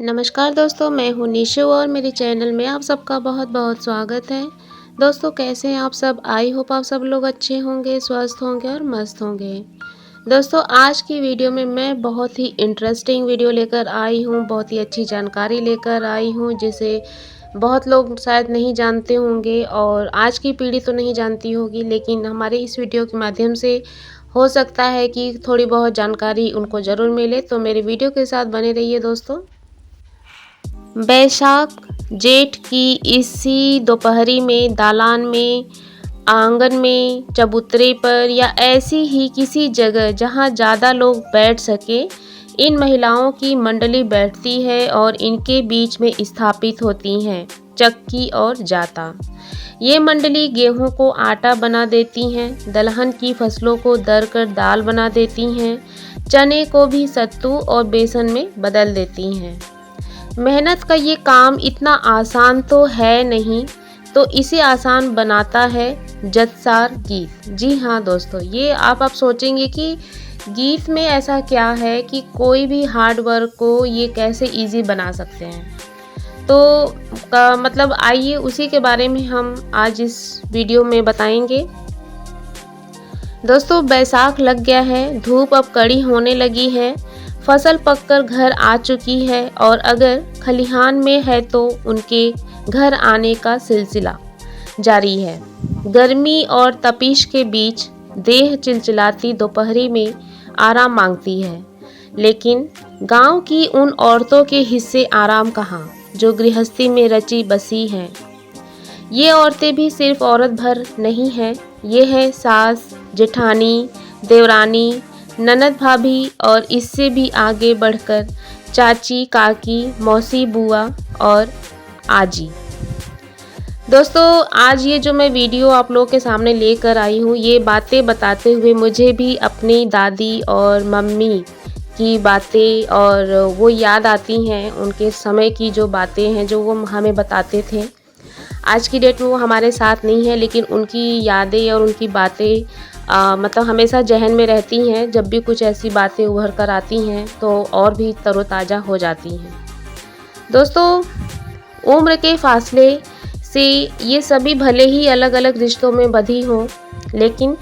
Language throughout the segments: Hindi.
नमस्कार दोस्तों, मैं हूँ निशु और मेरे चैनल में आप सबका बहुत बहुत स्वागत है। दोस्तों, कैसे हैं आप सब? आई होप आप सब लोग अच्छे होंगे, स्वस्थ होंगे और मस्त होंगे। दोस्तों, आज की वीडियो में मैं बहुत ही इंटरेस्टिंग वीडियो लेकर आई हूँ, बहुत ही अच्छी जानकारी लेकर आई हूँ जिसे बहुत लोग शायद नहीं जानते होंगे और आज की पीढ़ी तो नहीं जानती होगी, लेकिन हमारे इस वीडियो के माध्यम से हो सकता है कि थोड़ी बहुत जानकारी उनको ज़रूर मिले। तो मेरे वीडियो के साथ बने रहिए दोस्तों। बैसाख जेठ की इसी दोपहरी में दालान में, आंगन में, चबूतरे पर या ऐसी ही किसी जगह जहां ज़्यादा लोग बैठ सके, इन महिलाओं की मंडली बैठती है और इनके बीच में स्थापित होती हैं चक्की और जाता। ये मंडली गेहूं को आटा बना देती हैं, दलहन की फसलों को दर कर दाल बना देती हैं, चने को भी सत्तू और बेसन में बदल देती हैं। मेहनत का ये काम इतना आसान तो है नहीं, तो इसे आसान बनाता है जत्सार गीत। जी हाँ दोस्तों, ये आप सोचेंगे कि गीत में ऐसा क्या है कि कोई भी हार्ड वर्क को ये कैसे इजी बना सकते हैं। तो मतलब आइए उसी के बारे में हम आज इस वीडियो में बताएंगे। दोस्तों, बैसाख लग गया है, धूप अब कड़ी होने लगी है, फसल पककर घर आ चुकी है और अगर खलिहान में है तो उनके घर आने का सिलसिला जारी है। गर्मी और तपिश के बीच देह चिलचिलाती दोपहरी में आराम मांगती है, लेकिन गांव की उन औरतों के हिस्से आराम कहाँ जो गृहस्थी में रची बसी हैं। ये औरतें भी सिर्फ औरत भर नहीं हैं, ये हैं सास, जेठानी, देवरानी, ननद भाभी और इससे भी आगे बढ़कर चाची, काकी, मौसी, बुआ और आजी। दोस्तों, आज ये जो मैं वीडियो आप लोगों के सामने लेकर आई हूँ, ये बातें बताते हुए मुझे भी अपनी दादी और मम्मी की बातें और वो याद आती हैं, उनके समय की जो बातें हैं जो वो हमें बताते थे। आज की डेट में वो हमारे साथ नहीं है, लेकिन उनकी यादें और उनकी बातें मतलब हमेशा जहन में रहती हैं। जब भी कुछ ऐसी बातें उभर कर आती हैं तो और भी तरोताज़ा हो जाती हैं। दोस्तों, उम्र के फासले से ये सभी भले ही अलग अलग रिश्तों में बंधी हों, लेकिन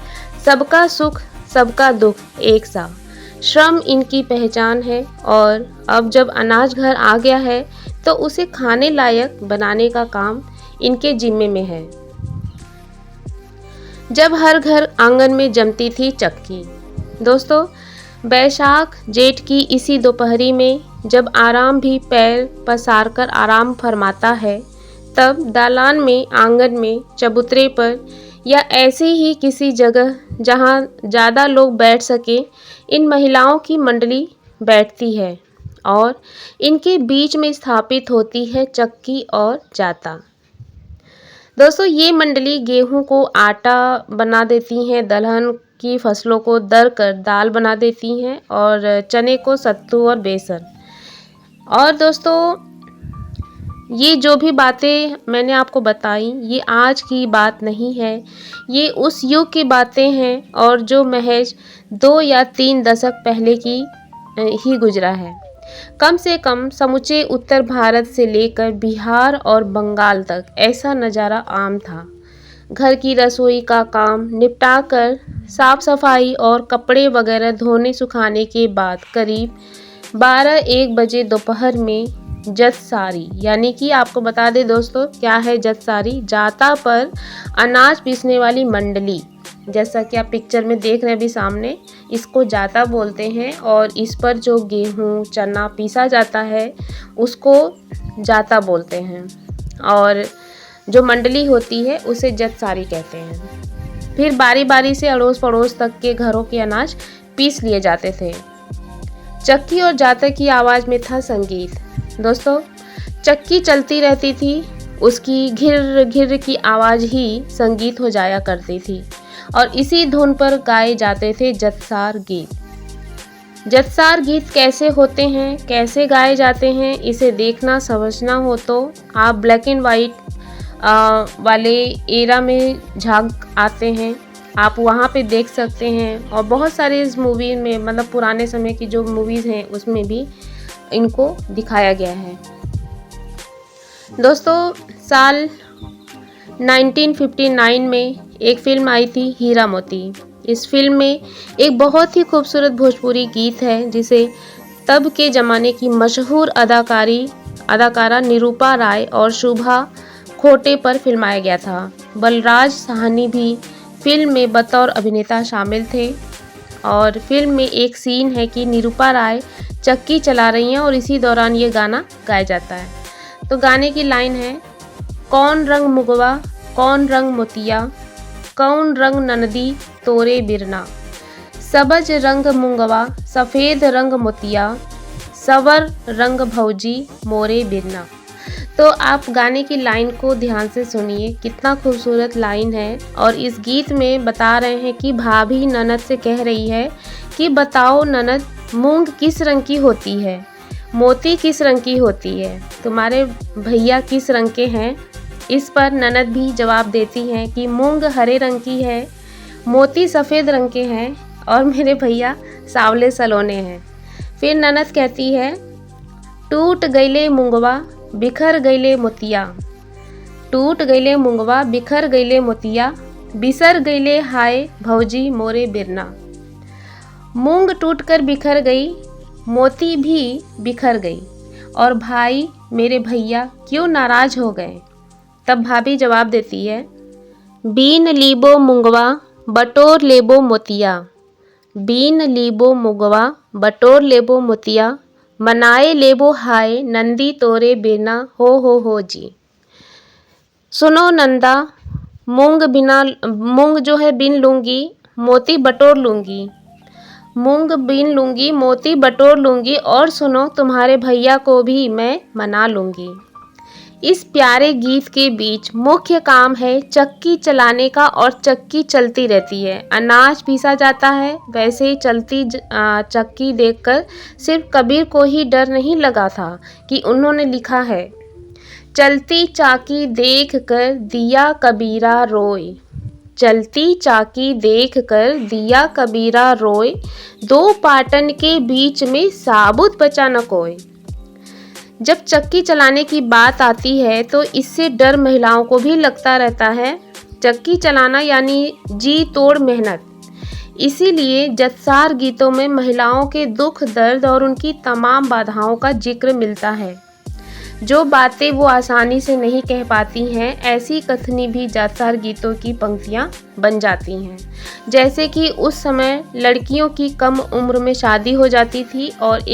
सबका सुख सबका दुख एक सा। श्रम इनकी पहचान है और अब जब अनाज घर आ गया है तो उसे खाने लायक बनाने का काम इनके जिम्मे में है। जब हर घर आंगन में जमती थी चक्की। दोस्तों, बैसाख जेठ की इसी दोपहरी में जब आराम भी पैर पसार कर आराम फरमाता है, तब दालान में, आंगन में, चबूतरे पर या ऐसे ही किसी जगह जहां ज़्यादा लोग बैठ सके, इन महिलाओं की मंडली बैठती है और इनके बीच में स्थापित होती है चक्की और जाता। दोस्तों, ये मंडली गेहूं को आटा बना देती हैं, दलहन की फसलों को दर कर दाल बना देती हैं और चने को सत्तू और बेसन। और दोस्तों, ये जो भी बातें मैंने आपको बताई, ये आज की बात नहीं है, ये उस युग की बातें हैं और जो महज 2 या 3 दशक पहले की ही गुजरा है। कम से कम समूचे उत्तर भारत से लेकर बिहार और बंगाल तक ऐसा नज़ारा आम था। घर की रसोई का काम निपटाकर साफ सफाई और कपड़े वगैरह धोने सुखाने के बाद करीब 12-1 बजे दोपहर में जत्सारी, यानी कि आपको बता दें दोस्तों क्या है जत्सारी, जाता पर अनाज पीसने वाली मंडली, जैसा कि आप पिक्चर में देख रहे हैं अभी सामने, इसको जाता बोलते हैं और इस पर जो गेहूं चना पीसा जाता है उसको जाता बोलते हैं और जो मंडली होती है उसे जत्सारी कहते हैं। फिर बारी बारी से अड़ोस पड़ोस तक के घरों के अनाज पीस लिए जाते थे। चक्की और जाता की आवाज़ में था संगीत। दोस्तों, चक्की चलती रहती थी, उसकी घिर घिर की आवाज़ ही संगीत हो जाया करती थी और इसी धुन पर गाए जाते थे जत्सार गीत। जत्सार गीत कैसे होते हैं, कैसे गाए जाते हैं, इसे देखना समझना हो तो आप ब्लैक एंड वाइट वाले एरा में झांक आते हैं, आप वहाँ पे देख सकते हैं। और बहुत सारे इस मूवी में, मतलब पुराने समय की जो मूवीज़ हैं उसमें भी इनको दिखाया गया है। दोस्तों साल 1959 में एक फिल्म आई थी हीरा मोती। इस फिल्म में एक बहुत ही खूबसूरत भोजपुरी गीत है जिसे तब के ज़माने की मशहूर अदाकारा निरूपा राय और शुभा खोटे पर फिल्माया गया था। बलराज साहनी भी फिल्म में बतौर अभिनेता शामिल थे और फिल्म में एक सीन है कि निरूपा राय चक्की चला रही हैं और इसी दौरान ये गाना गाया जाता है। तो गाने की लाइन है, कौन रंग मुगवा कौन रंग मोतिया, कौन रंग ननदी तोरे बिरना, सबज रंग मुंगवा सफ़ेद रंग मोतिया, सवर रंग भौजी मोरे बिरना। तो आप गाने की लाइन को ध्यान से सुनिए, कितना खूबसूरत लाइन है। और इस गीत में बता रहे हैं कि भाभी ननद से कह रही है कि बताओ ननद मूंग किस रंग की होती है, मोती किस रंग की होती है, तुम्हारे भैया किस रंग के हैं। इस पर ननद भी जवाब देती हैं कि मूंग हरे रंग की है, मोती सफ़ेद रंग के हैं और मेरे भैया सावले सलोने हैं। फिर ननद कहती है, टूट गईले मुंगवा बिखर गईले मोतिया, टूट गईले मुंगवा बिखर गईले मोतिया, बिसर गईले हाय भौजी मोरे बिरना। मूंग टूटकर बिखर गई, मोती भी बिखर गई और भाई मेरे भैया क्यों नाराज हो गए। तब भाभी जवाब देती है, बीन लीबो मुंगवा बटोर लेबो मोतिया, बीन लीबो मुंगवा बटोर लेबो मोतिया, मनाए लेबो हाय नंदी तोरे बिना हो जी। सुनो नंदा, मूंग जो है बिन लूँगी, मोती बटोर लूँगी, मूंग बीन लूँगी मोती बटोर लूँगी और सुनो तुम्हारे भैया को भी मैं मना लूँगी। इस प्यारे गीत के बीच मुख्य काम है चक्की चलाने का और चक्की चलती रहती है, अनाज पीसा जाता है। वैसे ही चलती चक्की देखकर सिर्फ कबीर को ही डर नहीं लगा था कि उन्होंने लिखा है, चलती चाकी देख कर दिया कबीरा रोए, चलती चाकी देख कर दिया कबीरा रोए, दो पाटन के बीच में साबुत बचा न कोई। जब चक्की चलाने की बात आती है तो इससे डर महिलाओं को भी लगता रहता है। चक्की चलाना यानी जी तोड़ मेहनत, इसीलिए जत्सार गीतों में महिलाओं के दुख दर्द और उनकी तमाम बाधाओं का जिक्र मिलता है। जो बातें वो आसानी से नहीं कह पाती हैं, ऐसी कथनी भी जातसार गीतों की पंक्तियाँ बन जाती हैं। जैसे कि उस समय लड़कियों की कम उम्र में शादी हो जाती थी और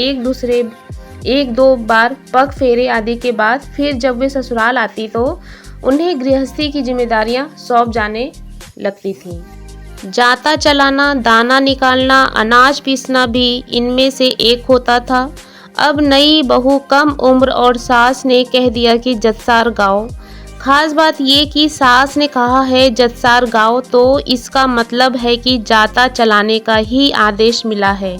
एक दो बार पग फेरे आदि के बाद फिर जब वे ससुराल आती तो उन्हें गृहस्थी की जिम्मेदारियां सौंप जाने लगती थीं। जाता चलाना, दाना निकालना, अनाज पीसना भी इनमें से एक होता था। अब नई बहू कम उम्र और सास ने कह दिया कि जत्सार गाओ। खास बात ये कि सास ने कहा है जत्सार गाओ तो इसका मतलब है कि जाता चलाने का ही आदेश मिला है,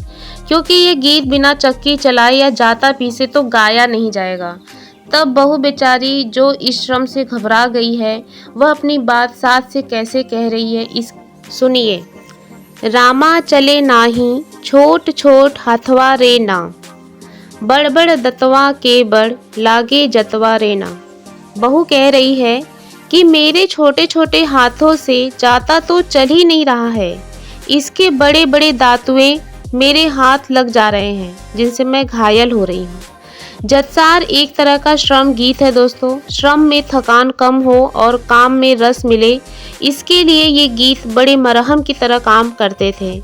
क्योंकि ये गीत बिना चक्की चलाए या जाता पीसे तो गाया नहीं जाएगा। तब बहू बेचारी जो इस श्रम से घबरा गई है वह अपनी बात सास से कैसे कह रही है, इस सुनिए। रामा चले नाही छोट छोट हथवा रे ना, बड़ बड़ दतवा के बड़ लागे जतवा रे ना। बहू कह रही है कि मेरे छोटे छोटे हाथों से जाता तो चल ही नहीं रहा है, इसके बड़े बड़े दांतुए मेरे हाथ लग जा रहे हैं जिनसे मैं घायल हो रही हूँ। जत्सार एक तरह का श्रम गीत है दोस्तों। श्रम में थकान कम हो और काम में रस मिले, इसके लिए ये गीत बड़े मरहम की तरह काम करते थे।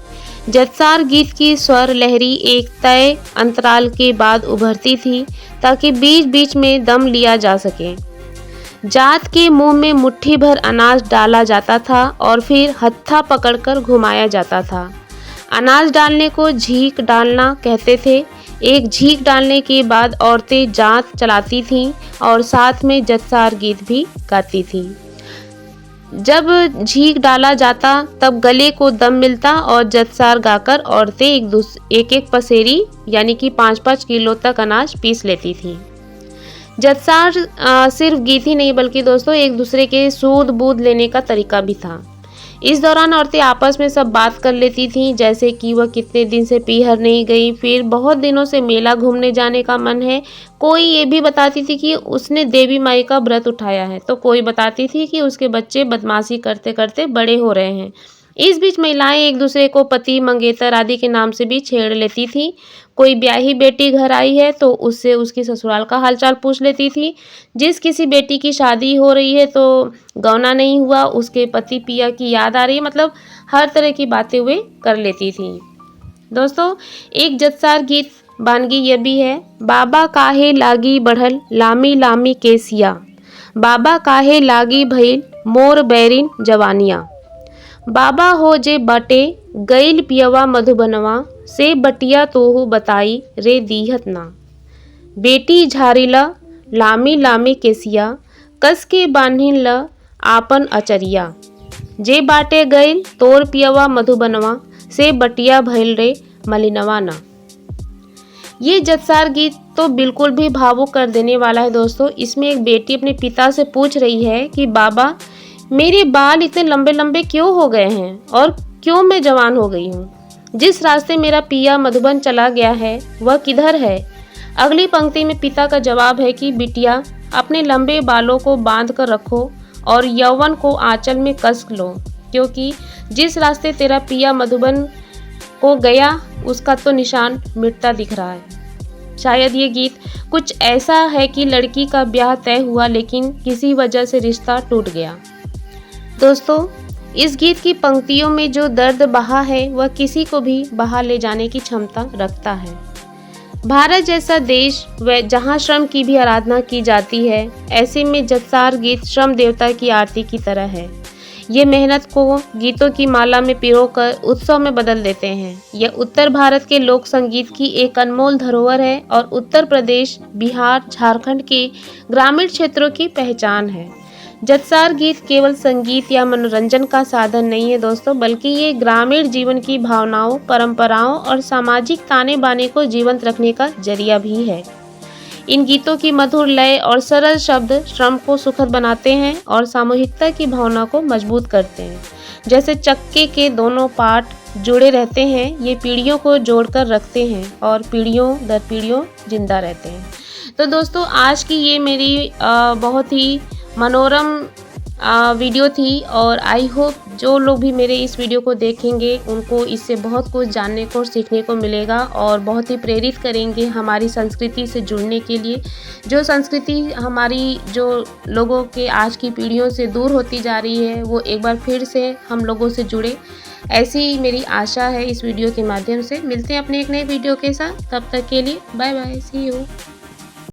जत्सार गीत की स्वर लहरी एक तय अंतराल के बाद उभरती थी ताकि बीच बीच में दम लिया जा सके। जात के मुंह में मुट्ठी भर अनाज डाला जाता था और फिर हत्था पकड़कर घुमाया जाता था। अनाज डालने को झीक डालना कहते थे। एक झीक डालने के बाद औरतें जात चलाती थीं और साथ में जत्सार गीत भी गाती थीं। जब झीक डाला जाता तब गले को दम मिलता और जत्सार गाकर औरतें एक एक पसेरी यानी कि 5-5 किलो तक अनाज पीस लेती थीं। जत्सार सिर्फ गीत ही नहीं बल्कि दोस्तों एक दूसरे के सूद बूद लेने का तरीका भी था। इस दौरान औरतें आपस में सब बात कर लेती थीं, जैसे कि वह कितने दिन से पीहर नहीं गई, फिर बहुत दिनों से मेला घूमने जाने का मन है। कोई ये भी बताती थी कि उसने देवी माई का व्रत उठाया है, तो कोई बताती थी कि उसके बच्चे बदमाशी करते करते बड़े हो रहे हैं। इस बीच महिलाएं एक दूसरे को पति, मंगेतर आदि के नाम से भी छेड़ लेती थीं। कोई ब्याही बेटी घर आई है तो उससे उसकी ससुराल का हालचाल पूछ लेती थी। जिस किसी बेटी की शादी हो रही है तो गौना नहीं हुआ, उसके पति पिया की याद आ रही है, मतलब हर तरह की बातें वे कर लेती थी। दोस्तों, एक जत्सार गीत वानगी ये भी है, बाबा काहे लागी बढ़ल लामी लामी केसिया, बाबा काहे लागी भइल मोर बैरिन जवानिया, बाबा हो जे बाटे गईल पियवा मधुबनवा, से बटिया तोहू बताई रे दीहत ना, बेटी झारिला लामी लामी केसिया, कस के बान्हिन ल आपन अचरिया, जे बाटे गईल तोर पियवा मधुबनवा, से बटिया भइल रे मलिनवा ना। ये जत्सार गीत तो बिल्कुल भी भावुक कर देने वाला है दोस्तों। इसमें एक बेटी अपने पिता से पूछ रही है कि बाबा, मेरे बाल इतने लंबे लंबे क्यों हो गए हैं और क्यों मैं जवान हो गई हूँ? जिस रास्ते मेरा पिया मधुबन चला गया है वह किधर है? अगली पंक्ति में पिता का जवाब है कि बिटिया, अपने लंबे बालों को बांध कर रखो और यौवन को आंचल में कस लो, क्योंकि जिस रास्ते तेरा पिया मधुबन को गया उसका तो निशान मिटता दिख रहा है। शायद ये गीत कुछ ऐसा है कि लड़की का ब्याह तय हुआ लेकिन किसी वजह से रिश्ता टूट गया। दोस्तों, इस गीत की पंक्तियों में जो दर्द बहा है वह किसी को भी बहा ले जाने की क्षमता रखता है। भारत जैसा देश व जहाँ श्रम की भी आराधना की जाती है, ऐसे में जत्सार गीत श्रम देवता की आरती की तरह है। ये मेहनत को गीतों की माला में पिरोकर उत्सव में बदल देते हैं। यह उत्तर भारत के लोक संगीत की एक अनमोल धरोहर है और उत्तर प्रदेश, बिहार, झारखंड के ग्रामीण क्षेत्रों की पहचान है। जत्सार गीत केवल संगीत या मनोरंजन का साधन नहीं है दोस्तों, बल्कि ये ग्रामीण जीवन की भावनाओं, परंपराओं और सामाजिक ताने बाने को जीवंत रखने का जरिया भी है। इन गीतों की मधुर लय और सरल शब्द श्रम को सुखद बनाते हैं और सामूहिकता की भावना को मजबूत करते हैं। जैसे चक्के के दोनों पार्ट जुड़े रहते हैं, ये पीढ़ियों को जोड़कर रखते हैं और पीढ़ियों दर पीढ़ियों जिंदा रहते हैं। तो दोस्तों, आज की ये मेरी बहुत ही मनोरम वीडियो थी और आई होप जो लोग भी मेरे इस वीडियो को देखेंगे उनको इससे बहुत कुछ जानने को और सीखने को मिलेगा और बहुत ही प्रेरित करेंगे हमारी संस्कृति से जुड़ने के लिए। जो संस्कृति हमारी जो लोगों के आज की पीढ़ियों से दूर होती जा रही है वो एक बार फिर से हम लोगों से जुड़े, ऐसी मेरी आशा है इस वीडियो के माध्यम से। मिलते हैं अपने एक नए वीडियो के साथ, तब तक के लिए बाय बाय, सी यू।